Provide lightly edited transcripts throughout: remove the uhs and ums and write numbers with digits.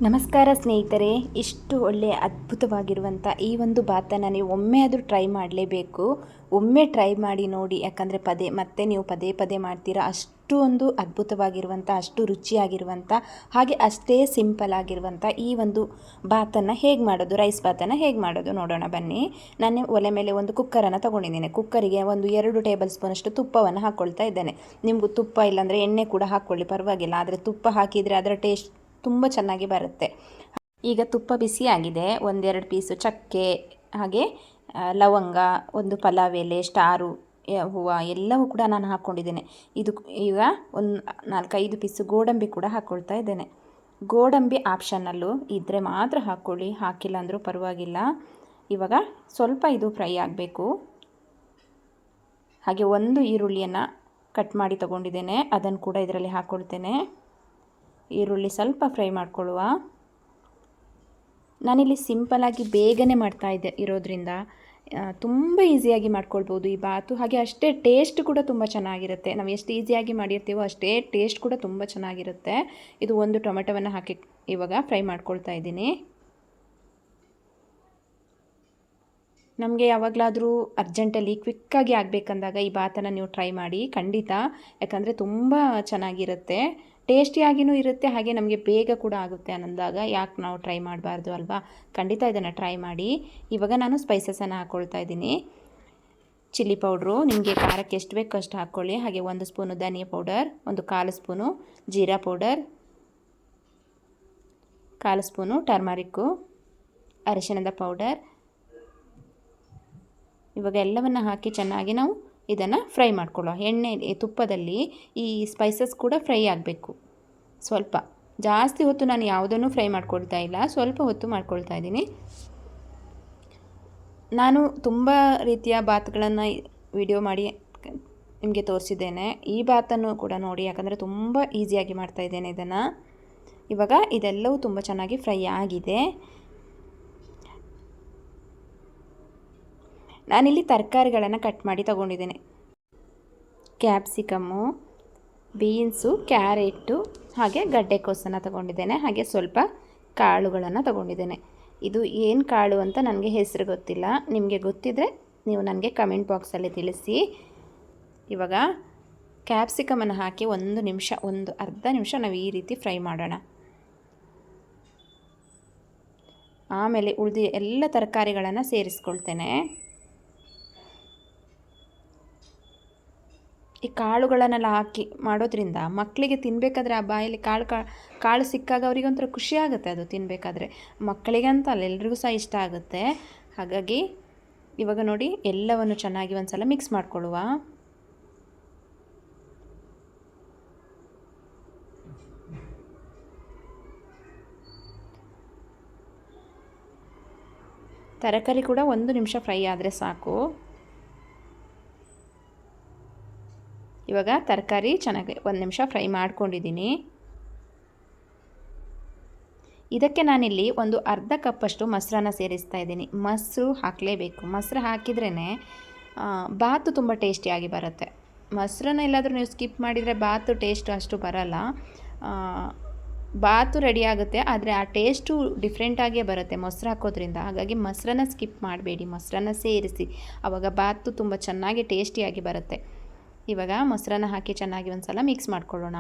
ನಮಸ್ಕಾರ ಸ್ನೇಹಿತರೆ. ಇಷ್ಟು ಒಳ್ಳೆಯ ಅದ್ಭುತವಾಗಿರುವಂಥ ಈ ಒಂದು ಬಾತನ್ನು ನೀವು ಒಮ್ಮೆ ಆದರೂ ಟ್ರೈ ಮಾಡಲೇಬೇಕು. ಒಮ್ಮೆ ಟ್ರೈ ಮಾಡಿ ನೋಡಿ, ಯಾಕಂದರೆ ಮತ್ತೆ ನೀವು ಪದೇ ಪದೇ ಮಾಡ್ತೀರಾ. ಅಷ್ಟು ಒಂದು ಅದ್ಭುತವಾಗಿರುವಂಥ, ಅಷ್ಟು ರುಚಿಯಾಗಿರುವಂಥ, ಹಾಗೆ ಅಷ್ಟೇ ಸಿಂಪಲ್ ಆಗಿರುವಂಥ ಈ ಒಂದು ಬಾತನ್ನು ಹೇಗೆ ಮಾಡೋದು, ರೈಸ್ ಬಾತನ್ನು ಹೇಗೆ ಮಾಡೋದು ನೋಡೋಣ ಬನ್ನಿ. ನಾನು ಒಲೆ ಮೇಲೆ ಒಂದು ಕುಕ್ಕರನ್ನು ತೊಗೊಂಡಿದ್ದೇನೆ. ಕುಕ್ಕರಿಗೆ ಒಂದು 2 ಟೇಬಲ್ ಸ್ಪೂನಷ್ಟು ತುಪ್ಪವನ್ನು ಹಾಕ್ಕೊಳ್ತಾ ಇದ್ದೇನೆ. ನಿಮಗೂ ತುಪ್ಪ ಇಲ್ಲಾಂದರೆ ಎಣ್ಣೆ ಕೂಡ ಹಾಕ್ಕೊಳ್ಳಿ, ಪರವಾಗಿಲ್ಲ. ಆದರೆ ತುಪ್ಪ ಹಾಕಿದರೆ ಅದರ ಟೇಸ್ಟ್ ತುಂಬ ಚೆನ್ನಾಗಿ ಬರುತ್ತೆ. ಈಗ ತುಪ್ಪ ಬಿಸಿಯಾಗಿದೆ. 1-2 ಪೀಸು ಚಕ್ಕೆ, ಹಾಗೆ ಲವಂಗ, ಒಂದು ಪಲಾವ್ ಎಲೆ, ಸ್ಟಾರು ಹೂವು ಎಲ್ಲವೂ ಕೂಡ ನಾನು ಹಾಕ್ಕೊಂಡಿದ್ದೇನೆ. ಈಗ ಒಂದು 4-5 ಪೀಸು ಗೋಡಂಬಿ ಕೂಡ ಹಾಕ್ಕೊಳ್ತಾ ಇದ್ದೇನೆ. ಗೋಡಂಬಿ ಆಪ್ಷನಲ್ಲು, ಇದ್ದರೆ ಮಾತ್ರ ಹಾಕ್ಕೊಳ್ಳಿ, ಹಾಕಿಲ್ಲ ಅಂದರೂ ಪರವಾಗಿಲ್ಲ. ಇವಾಗ ಸ್ವಲ್ಪ ಇದು ಫ್ರೈ ಆಗಬೇಕು. ಹಾಗೆ ಒಂದು ಈರುಳ್ಳಿಯನ್ನು ಕಟ್ ಮಾಡಿ ತಗೊಂಡಿದ್ದೇನೆ, ಅದನ್ನು ಕೂಡ ಇದರಲ್ಲಿ ಹಾಕ್ಕೊಳ್ತೇನೆ. ಈರುಳ್ಳಿ ಸ್ವಲ್ಪ ಫ್ರೈ ಮಾಡ್ಕೊಳ್ಳುವ. ನಾನಿಲ್ಲಿ ಸಿಂಪಲಾಗಿ ಬೇಗನೆ ಮಾಡ್ತಾ ಇರೋದ್ರಿಂದ ತುಂಬ ಈಸಿಯಾಗಿ ಮಾಡ್ಕೊಳ್ಬೋದು ಈ ಬಾತು. ಹಾಗೆ ಅಷ್ಟೇ ಟೇಸ್ಟ್ ಕೂಡ ತುಂಬ ಚೆನ್ನಾಗಿರುತ್ತೆ. ನಾವು ಎಷ್ಟು ಈಸಿಯಾಗಿ ಮಾಡಿರ್ತೀವೋ ಅಷ್ಟೇ ಟೇಸ್ಟ್ ಕೂಡ ತುಂಬ ಚೆನ್ನಾಗಿರುತ್ತೆ. ಇದು ಒಂದು ಟೊಮೆಟೊವನ್ನು ಹಾಕಿ ಇವಾಗ ಫ್ರೈ ಮಾಡ್ಕೊಳ್ತಾ ಇದ್ದೀನಿ. ನಮಗೆ ಯಾವಾಗಲಾದರೂ ಅರ್ಜೆಂಟಲ್ಲಿ ಕ್ವಿಕ್ಕಾಗಿ ಆಗಬೇಕಂದಾಗ ಈ ಬಾತನ್ನು ನೀವು ಟ್ರೈ ಮಾಡಿ ಖಂಡಿತ. ಯಾಕಂದರೆ ತುಂಬ ಚೆನ್ನಾಗಿರುತ್ತೆ, ಟೇಸ್ಟಿಯಾಗಿಯೂ ಇರುತ್ತೆ, ಹಾಗೆ ನಮಗೆ ಬೇಗ ಕೂಡ ಆಗುತ್ತೆ ಅನ್ನೋದಾಗ ಯಾಕೆ ನಾವು ಟ್ರೈ ಮಾಡಬಾರ್ದು ಅಲ್ವಾ. ಖಂಡಿತ ಇದನ್ನು ಟ್ರೈ ಮಾಡಿ. ಇವಾಗ ನಾನು ಸ್ಪೈಸಸನ್ನು ಹಾಕ್ಕೊಳ್ತಾ ಇದ್ದೀನಿ. ಚಿಲ್ಲಿ ಪೌಡ್ರು ನಿಮಗೆ ಖಾರಕ್ಕೆ ಎಷ್ಟು ಬೇಕೋ ಅಷ್ಟು ಹಾಕ್ಕೊಳ್ಳಿ. ಹಾಗೆ 1 ಸ್ಪೂನು ಧನಿಯಾ ಪೌಡರ್, ಒಂದು 1/4 spoon jeera powder, 1/4 spoon turmeric, ಅರಿಶಿಣದ ಪೌಡರ್. ಇವಾಗ ಎಲ್ಲವನ್ನು ಹಾಕಿ ಚೆನ್ನಾಗಿ ನಾವು ಇದನ್ನು ಫ್ರೈ ಮಾಡ್ಕೊಳ್ಳೋ. ತುಪ್ಪದಲ್ಲಿ ಈ ಸ್ಪೈಸಸ್ ಕೂಡ ಫ್ರೈ ಆಗಬೇಕು. ಸ್ವಲ್ಪ ಜಾಸ್ತಿ ಹೊತ್ತು ನಾನು ಯಾವುದನ್ನು ಫ್ರೈ ಮಾಡ್ಕೊಳ್ತಾ ಇಲ್ಲ, ಸ್ವಲ್ಪ ಹೊತ್ತು ಮಾಡ್ಕೊಳ್ತಾ ಇದ್ದೀನಿ. ನಾನು ತುಂಬ ರೀತಿಯ ಬಾತ್ಗಳನ್ನು ವಿಡಿಯೋ ಮಾಡಿ ನಿಮಗೆ ತೋರಿಸಿದ್ದೇನೆ. ಈ ಬಾತನ್ನು ಕೂಡ ನೋಡಿ, ಯಾಕಂದರೆ ತುಂಬ ಈಸಿಯಾಗಿ ಮಾಡ್ತಾ ಇದ್ದೇನೆ ಇದನ್ನು. ಇವಾಗ ಇದೆಲ್ಲವೂ ತುಂಬ ಚೆನ್ನಾಗಿ ಫ್ರೈ ಆಗಿದೆ. ನಾನಿಲ್ಲಿ ತರಕಾರಿಗಳನ್ನು ಕಟ್ ಮಾಡಿ ತಗೊಂಡಿದ್ದೇನೆ. ಕ್ಯಾಪ್ಸಿಕಮ್ಮು, ಬೀನ್ಸು, ಕ್ಯಾರೆಟು, ಹಾಗೆ ಗಡ್ಡೆಕೋಸನ್ನು ತಗೊಂಡಿದ್ದೇನೆ. ಹಾಗೆ ಸ್ವಲ್ಪ ಕಾಳುಗಳನ್ನು ತಗೊಂಡಿದ್ದೇನೆ. ಇದು ಏನು ಕಾಳು ಅಂತ ನನಗೆ ಹೆಸರು ಗೊತ್ತಿಲ್ಲ, ನಿಮಗೆ ಗೊತ್ತಿದ್ದರೆ ನೀವು ನನಗೆ ಕಮೆಂಟ್ ಬಾಕ್ಸಲ್ಲಿ ತಿಳಿಸಿ. ಇವಾಗ ಕ್ಯಾಪ್ಸಿಕಮನ್ನು ಹಾಕಿ ಒಂದು ಅರ್ಧ ನಿಮಿಷ ನಾವು ಈ ರೀತಿ ಫ್ರೈ ಮಾಡೋಣ. ಆಮೇಲೆ ಉಳಿದ ಎಲ್ಲ ತರಕಾರಿಗಳನ್ನು ಸೇರಿಸ್ಕೊಳ್ತೇನೆ. ಈ ಕಾಳುಗಳನ್ನೆಲ್ಲ ಹಾಕಿ ಮಾಡೋದ್ರಿಂದ ಮಕ್ಕಳಿಗೆ ತಿನ್ನಬೇಕಾದ್ರೆ ಆ ಬಾಯಲ್ಲಿ ಕಾಳು ಸಿಕ್ಕಾಗ ಅವರಿಗೆ ಒಂಥರ ಖುಷಿ ಆಗುತ್ತೆ ಅದು ತಿನ್ನಬೇಕಾದ್ರೆ. ಮಕ್ಕಳಿಗೆ ಅಂತ ಅಲ್ಲ, ಎಲ್ರಿಗೂ ಸಹ ಇಷ್ಟ ಆಗುತ್ತೆ. ಹಾಗಾಗಿ ಇವಾಗ ನೋಡಿ ಎಲ್ಲವನ್ನು ಚೆನ್ನಾಗಿ ಒಂದು ಸಲ ಮಿಕ್ಸ್ ಮಾಡ್ಕೊಳ್ಳುವ. ತರಕಾರಿ ಕೂಡ 1 ನಿಮಿಷ ಫ್ರೈ ಆದರೆ ಸಾಕು. ಇವಾಗ ತರಕಾರಿ ಚೆನ್ನಾಗಿ 1 ನಿಮಿಷ ಫ್ರೈ ಮಾಡ್ಕೊಂಡಿದ್ದೀನಿ. ಇದಕ್ಕೆ ನಾನಿಲ್ಲಿ ಒಂದು ಅರ್ಧ ಕಪ್ಪಷ್ಟು ಮೊಸರನ್ನ ಸೇರಿಸ್ತಾ ಇದ್ದೀನಿ. ಮೊಸರು ಹಾಕಲೇಬೇಕು. ಮೊಸರು ಹಾಕಿದ್ರೇ ಬಾತು ತುಂಬ ಟೇಸ್ಟಿಯಾಗಿ ಬರುತ್ತೆ. ಮೊಸರನ್ನ ಎಲ್ಲಾದರೂ ನೀವು ಸ್ಕಿಪ್ ಮಾಡಿದರೆ ಬಾತು ಟೇಸ್ಟ್ ಅಷ್ಟು ಬರಲ್ಲ. ಬಾತು ರೆಡಿ ಆಗುತ್ತೆ, ಆದರೆ ಆ ಟೇಸ್ಟು ಡಿಫ್ರೆಂಟಾಗಿಯೇ ಬರುತ್ತೆ ಮೊಸರು ಹಾಕೋದ್ರಿಂದ. ಹಾಗಾಗಿ ಮೊಸರನ್ನ ಸ್ಕಿಪ್ ಮಾಡಬೇಡಿ, ಮೊಸರನ್ನ ಸೇರಿಸಿ. ಆವಾಗ ಬಾತು ತುಂಬ ಚೆನ್ನಾಗಿ ಟೇಸ್ಟಿಯಾಗಿ ಬರುತ್ತೆ. ಇವಾಗ ಮೊಸರನ್ನ ಹಾಕಿ ಚೆನ್ನಾಗಿ ಒಂದು ಸಲ ಮಿಕ್ಸ್ ಮಾಡ್ಕೊಳ್ಳೋಣ.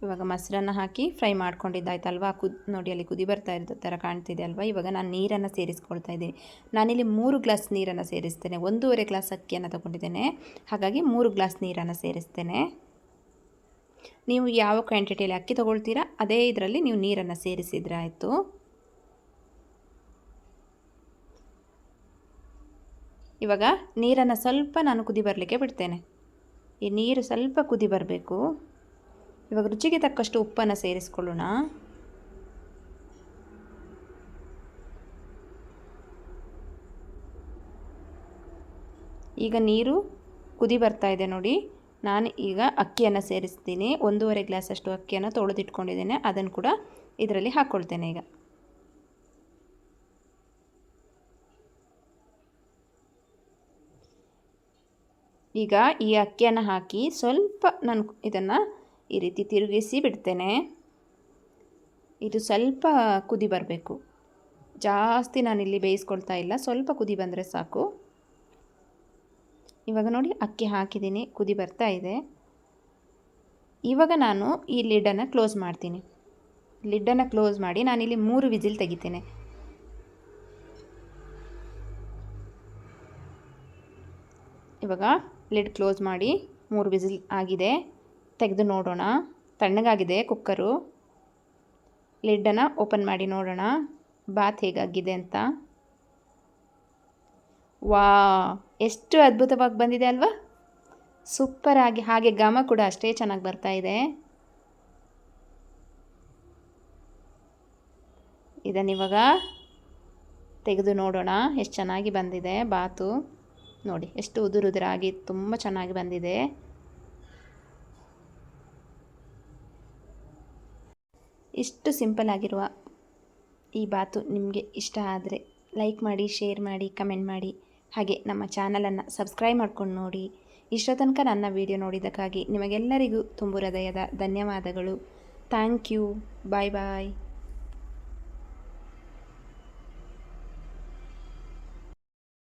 ಇವಾಗ ಮೊಸರನ್ನ ಹಾಕಿ ಫ್ರೈ ಮಾಡ್ಕೊಂಡಿದ್ದಾಯ್ತಲ್ವ, ನೋಡಿ ಅಲ್ಲಿ ಕುದಿ ಬರ್ತಾ ಇರೋ ಥರ ಕಾಣ್ತಿದೆ ಅಲ್ವಾ. ಇವಾಗ ನಾನು ನೀರನ್ನು ಸೇರಿಸ್ಕೊಳ್ತಾ ಇದ್ದೀನಿ. ನಾನಿಲ್ಲಿ 3 ಗ್ಲಾಸ್ ನೀರನ್ನು ಸೇರಿಸ್ತೇನೆ. 1.5 ಗ್ಲಾಸ್ ಅಕ್ಕಿಯನ್ನು ತಗೊಂಡಿದ್ದೇನೆ, ಹಾಗಾಗಿ 3 ಗ್ಲಾಸ್ ನೀರನ್ನು ಸೇರಿಸ್ತೇನೆ. ನೀವು ಯಾವ ಕ್ವಾಂಟಿಟಿಯಲ್ಲಿ ಅಕ್ಕಿ ತೊಗೊಳ್ತೀರಾ ಅದೇ ಇದರಲ್ಲಿ ನೀವು ನೀರನ್ನು ಸೇರಿಸಿದರೆ ಆಯಿತು. ಇವಾಗ ನೀರನ್ನು ಸ್ವಲ್ಪ ನಾನು ಕುದಿ ಬರಲಿಕ್ಕೆ ಬಿಡ್ತೇನೆ. ಈ ನೀರು ಸ್ವಲ್ಪ ಕುದಿ ಬರಬೇಕು. ಇವಾಗ ರುಚಿಗೆ ತಕ್ಕಷ್ಟು ಉಪ್ಪನ್ನು ಸೇರಿಸ್ಕೊಳ್ಳೋಣ. ಈಗ ನೀರು ಕುದಿ ಬರ್ತಾ ಇದೆ ನೋಡಿ. ನಾನು ಈಗ ಅಕ್ಕಿಯನ್ನು ಸೇರಿಸ್ತೀನಿ. 1.5 ಗ್ಲಾಸಷ್ಟು ಅಕ್ಕಿಯನ್ನು ತೊಳೆದಿಟ್ಕೊಂಡಿದ್ದೇನೆ, ಅದನ್ನು ಕೂಡ ಇದರಲ್ಲಿ ಹಾಕ್ಕೊಳ್ತೇನೆ. ಈಗ ಈ ಅಕ್ಕಿಯನ್ನು ಹಾಕಿ ಸ್ವಲ್ಪ ನಾನು ಇದನ್ನು ಈ ರೀತಿ ತಿರುಗಿಸಿ ಬಿಡ್ತೇನೆ. ಇದು ಸ್ವಲ್ಪ ಕುದಿ ಬರಬೇಕು, ಜಾಸ್ತಿ ನಾನಿಲ್ಲಿ ಬೇಯಿಸ್ಕೊಳ್ತಾ ಇಲ್ಲ, ಸ್ವಲ್ಪ ಕುದಿ ಬಂದರೆ ಸಾಕು. ಇವಾಗ ನೋಡಿ ಅಕ್ಕಿ ಹಾಕಿದ್ದೀನಿ, ಕುದಿ ಬರ್ತಾ ಇದೆ. ಇವಾಗ ನಾನು ಈ ಲಿಡ್ಡನ್ನು ಕ್ಲೋಸ್ ಮಾಡ್ತೀನಿ. ಲಿಡ್ಡನ್ನು ಕ್ಲೋಸ್ ಮಾಡಿ ನಾನಿಲ್ಲಿ 3 ವಿಸಿಲ್ ತೆಗಿತೇನೆ. ಇವಾಗ ಲಿಡ್ ಕ್ಲೋಸ್ ಮಾಡಿ 3 ವಿಸಿಲ್ ಆಗಿದೆ. ತೆಗೆದು ನೋಡೋಣ. ತಣ್ಣಗಾಗಿದೆ ಕುಕ್ಕರು. ಲಿಡ್ಡನ್ನು ಓಪನ್ ಮಾಡಿ ನೋಡೋಣ ಬಾತ್ ಹೇಗಾಗಿದೆ ಅಂತ. ವಾ, ಎಷ್ಟು ಅದ್ಭುತವಾಗಿ ಬಂದಿದೆ ಅಲ್ವಾ? ಸೂಪರಾಗಿ, ಹಾಗೆ ಘಮ ಕೂಡ ಅಷ್ಟೇ ಚೆನ್ನಾಗಿ ಬರ್ತಾ ಇದೆ. ಇದನ್ನಿವಾಗ ತೆಗೆದು ನೋಡೋಣ ಎಷ್ಟು ಚೆನ್ನಾಗಿ ಬಂದಿದೆ ಬಾತು. ನೋಡಿ ಎಷ್ಟು ಉದುರಾಗಿ ತುಂಬ ಚೆನ್ನಾಗಿ ಬಂದಿದೆ. ಇಷ್ಟು ಸಿಂಪಲ್ ಆಗಿರುವ ಈ ಬಾತು ನಿಮಗೆ ಇಷ್ಟ ಆದರೆ ಲೈಕ್ ಮಾಡಿ, ಶೇರ್ ಮಾಡಿ, ಕಮೆಂಟ್ ಮಾಡಿ. ಹಾಗೆ ನಮ್ಮ ಚಾನಲನ್ನು ಸಬ್ಸ್ಕ್ರೈಬ್ ಮಾಡ್ಕೊಂಡು ನೋಡಿ. ಇಷ್ಟೋ ತನಕ ನನ್ನ ವಿಡಿಯೋ ನೋಡಿದ್ದಕ್ಕಾಗಿ ನಿಮಗೆಲ್ಲರಿಗೂ ತುಂಬು ಹೃದಯದ ಧನ್ಯವಾದಗಳು. Thank you. Bye bye.